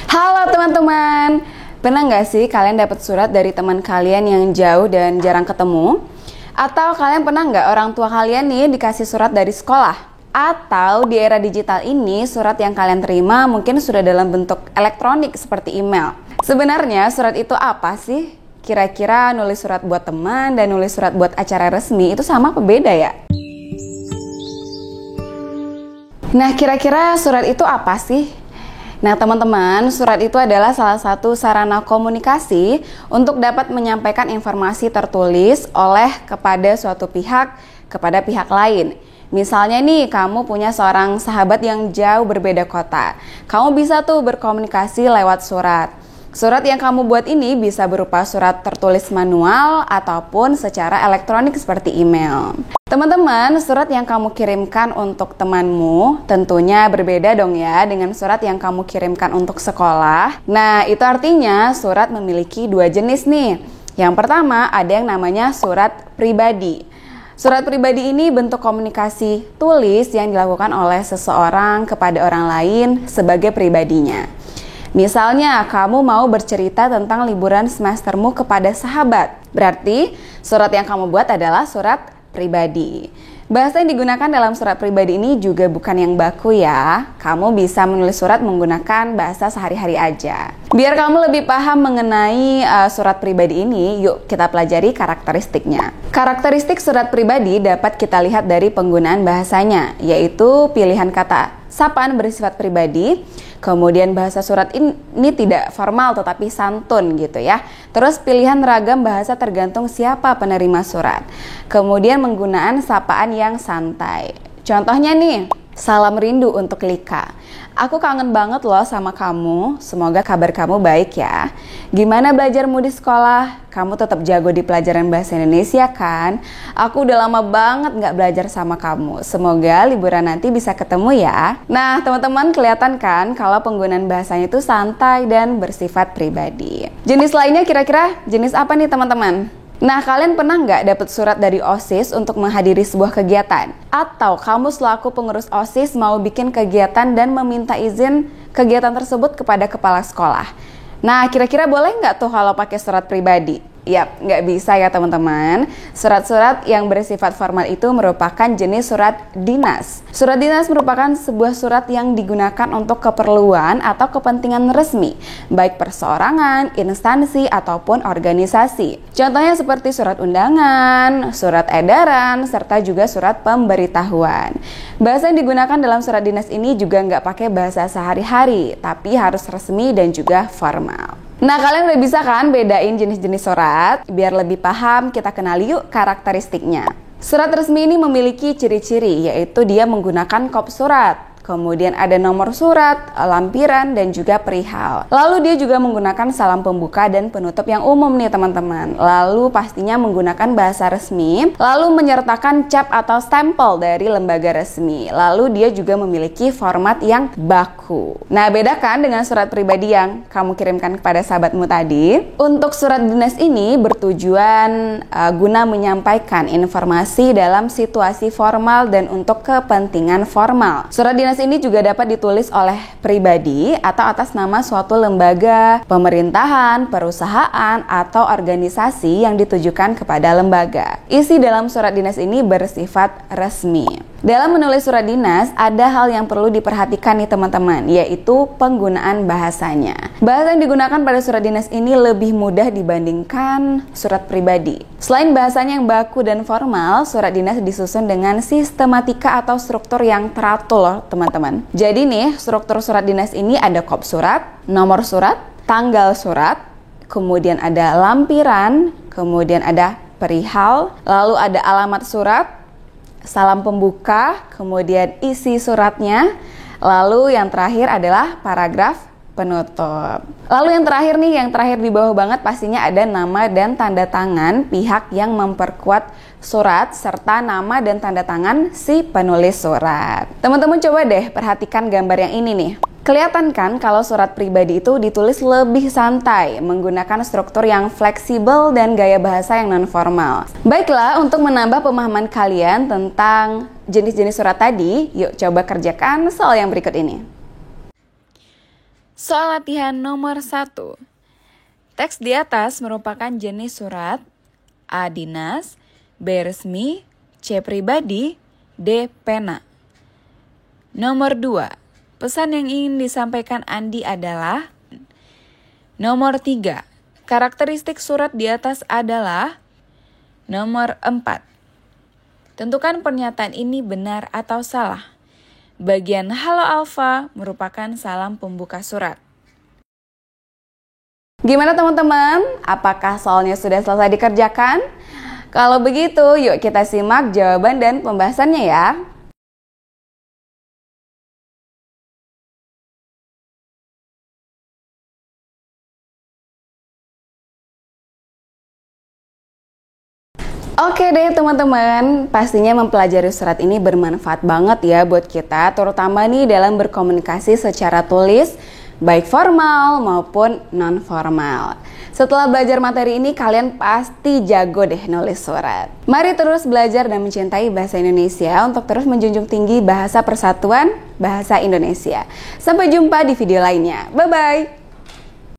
Halo teman-teman, pernah nggak sih kalian dapat surat dari teman kalian yang jauh dan jarang ketemu? Atau kalian pernah nggak orang tua kalian nih dikasih surat dari sekolah? Atau di era digital ini surat yang kalian terima mungkin sudah dalam bentuk elektronik seperti email. Sebenarnya surat itu apa sih? Kira-kira nulis surat buat teman dan nulis surat buat acara resmi itu sama apa beda ya? Nah, kira-kira surat itu apa sih? Nah teman-teman, surat itu adalah salah satu sarana komunikasi untuk dapat menyampaikan informasi tertulis oleh kepada suatu pihak kepada pihak lain. Misalnya nih, kamu punya seorang sahabat yang jauh berbeda kota. Kamu bisa tuh berkomunikasi lewat surat. Surat yang kamu buat ini bisa berupa surat tertulis manual ataupun secara elektronik seperti email. Teman-teman, surat yang kamu kirimkan untuk temanmu tentunya berbeda dong ya dengan surat yang kamu kirimkan untuk sekolah. Nah, itu artinya surat memiliki dua jenis nih. Yang pertama ada yang namanya surat pribadi. Surat pribadi ini bentuk komunikasi tulis yang dilakukan oleh seseorang kepada orang lain sebagai pribadinya. Misalnya, kamu mau bercerita tentang liburan semestermu kepada sahabat. Berarti, surat yang kamu buat adalah surat pribadi. Bahasa yang digunakan dalam surat pribadi ini juga bukan yang baku ya. Kamu bisa menulis surat menggunakan bahasa sehari-hari aja. Biar kamu lebih paham mengenai surat pribadi ini, yuk kita pelajari karakteristiknya. Karakteristik surat pribadi dapat kita lihat dari penggunaan bahasanya, yaitu pilihan kata sapaan bersifat pribadi. Kemudian bahasa surat ini tidak formal tetapi santun gitu ya. Terus pilihan ragam bahasa tergantung siapa penerima surat. Kemudian penggunaan sapaan yang santai. Contohnya nih, salam rindu untuk Lika. Aku kangen banget loh sama kamu, semoga kabar kamu baik ya. Gimana belajarmu di sekolah? Kamu tetap jago di pelajaran bahasa Indonesia kan? Aku udah lama banget gak belajar sama kamu, semoga liburan nanti bisa ketemu ya. Nah teman-teman, kelihatan kan kalau penggunaan bahasanya itu santai dan bersifat pribadi. Jenis lainnya kira-kira jenis apa nih teman-teman? Nah, kalian pernah nggak dapat surat dari OSIS untuk menghadiri sebuah kegiatan? Atau kamu selaku pengurus OSIS mau bikin kegiatan dan meminta izin kegiatan tersebut kepada kepala sekolah? Nah, kira-kira boleh nggak tuh kalau pakai surat pribadi? Yap, nggak bisa ya teman-teman. Surat-surat yang bersifat formal itu merupakan jenis surat dinas. Surat dinas merupakan sebuah surat yang digunakan untuk keperluan atau kepentingan resmi, baik perseorangan, instansi, ataupun organisasi. Contohnya seperti surat undangan, surat edaran, serta juga surat pemberitahuan. Bahasa yang digunakan dalam surat dinas ini juga nggak pakai bahasa sehari-hari, tapi harus resmi dan juga formal. Nah, kalian udah bisa kan bedain jenis-jenis surat? Biar lebih paham, kita kenal yuk karakteristiknya. Surat resmi ini memiliki ciri-ciri, yaitu dia menggunakan kop surat. Kemudian ada nomor surat, lampiran, dan juga perihal. Lalu dia juga menggunakan salam pembuka dan penutup yang umum nih teman-teman. Lalu pastinya menggunakan bahasa resmi. Lalu menyertakan cap atau stempel dari lembaga resmi. Lalu dia juga memiliki format yang baku. Nah, bedakan dengan surat pribadi yang kamu kirimkan kepada sahabatmu tadi. Untuk surat dinas ini bertujuan guna menyampaikan informasi dalam situasi formal dan untuk kepentingan formal. Surat dinas ini juga dapat ditulis oleh pribadi atau atas nama suatu lembaga, pemerintahan, perusahaan, atau organisasi yang ditujukan kepada lembaga. Isi dalam surat dinas ini bersifat resmi. Dalam menulis surat dinas, ada hal yang perlu diperhatikan nih teman-teman, yaitu penggunaan bahasanya. Bahasa yang digunakan pada surat dinas ini lebih mudah dibandingkan surat pribadi. Selain bahasanya yang baku dan formal, surat dinas disusun dengan sistematika atau struktur yang teratur loh teman-teman. Jadi nih, struktur surat dinas ini ada kop surat, nomor surat, tanggal surat, kemudian ada lampiran, kemudian ada perihal, lalu ada alamat surat, salam pembuka, kemudian isi suratnya, lalu yang terakhir adalah paragraf penutup. Lalu yang terakhir di bawah banget pastinya ada nama dan tanda tangan pihak yang memperkuat surat serta nama dan tanda tangan si penulis surat. Teman-teman coba deh perhatikan gambar yang ini nih. Kelihatan kan kalau surat pribadi itu ditulis lebih santai, menggunakan struktur yang fleksibel dan gaya bahasa yang non-formal. Baiklah, untuk menambah pemahaman kalian tentang jenis-jenis surat tadi, yuk coba kerjakan soal yang berikut ini. Soal latihan nomor 1. Teks di atas merupakan jenis surat A. Dinas, B. Resmi, C. Pribadi, D. Pena. Nomor 2. Pesan yang ingin disampaikan Andi adalah. Nomor 3. Karakteristik surat di atas adalah. Nomor 4. Tentukan pernyataan ini benar atau salah. Bagian Halo Alfa merupakan salam pembuka surat. Gimana teman-teman? Apakah soalnya sudah selesai dikerjakan? Kalau begitu, yuk kita simak jawaban dan pembahasannya ya. Oke deh teman-teman, pastinya mempelajari surat ini bermanfaat banget ya buat kita, terutama nih dalam berkomunikasi secara tulis, baik formal maupun non-formal. Setelah belajar materi ini, kalian pasti jago deh nulis surat. Mari terus belajar dan mencintai bahasa Indonesia untuk terus menjunjung tinggi bahasa persatuan bahasa Indonesia. Sampai jumpa di video lainnya. Bye-bye!